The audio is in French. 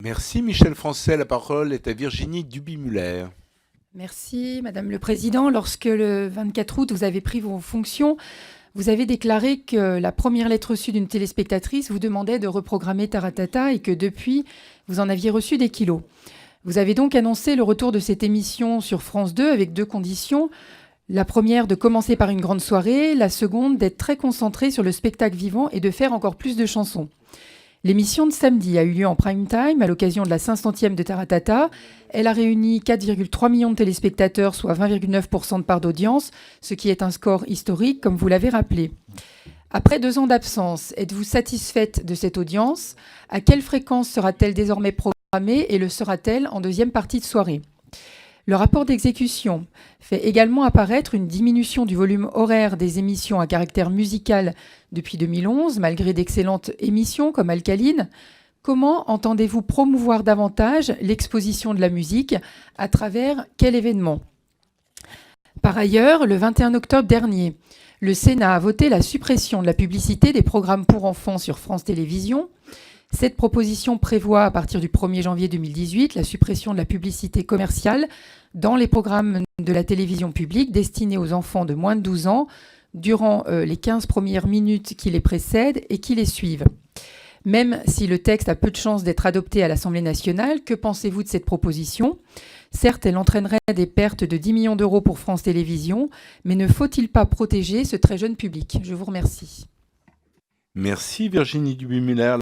Merci Michel Français, la parole est à Virginie Duby-Muller. Merci, Madame le Président. Lorsque le 24 août, vous avez pris vos fonctions, vous avez déclaré que la première lettre reçue d'une téléspectatrice vous demandait de reprogrammer Taratata et que depuis, vous en aviez reçu des kilos. Vous avez donc annoncé le retour de cette émission sur France 2 avec deux conditions. La première, de commencer par une grande soirée. La seconde, d'être très concentré sur le spectacle vivant et de faire encore plus de chansons. L'émission de samedi a eu lieu en prime time à l'occasion de la 500e de Taratata. Elle a réuni 4,3 millions de téléspectateurs, soit 20,9% de part d'audience, ce qui est un score historique, comme vous l'avez rappelé. Après 2 ans d'absence, êtes-vous satisfaite de cette audience? À quelle fréquence sera-t-elle désormais programmée et le sera-t-elle en deuxième partie de soirée? Le rapport d'exécution fait également apparaître une diminution du volume horaire des émissions à caractère musical depuis 2011, malgré d'excellentes émissions comme Alcaline. Comment entendez-vous promouvoir davantage l'exposition de la musique? À travers quel événement? Par ailleurs, le 21 octobre dernier, le Sénat a voté la suppression de la publicité des programmes pour enfants sur France Télévisions. Cette proposition prévoit, à partir du 1er janvier 2018, la suppression de la publicité commerciale dans les programmes de la télévision publique destinés aux enfants de moins de 12 ans durant les 15 premières minutes qui les précèdent et qui les suivent. Même si le texte a peu de chances d'être adopté à l'Assemblée nationale, que pensez-vous de cette proposition? Certes, elle entraînerait des pertes de 10 millions d'euros pour France Télévisions, mais ne faut-il pas protéger ce très jeune public? Je vous remercie. Merci Virginie Duby-Muller.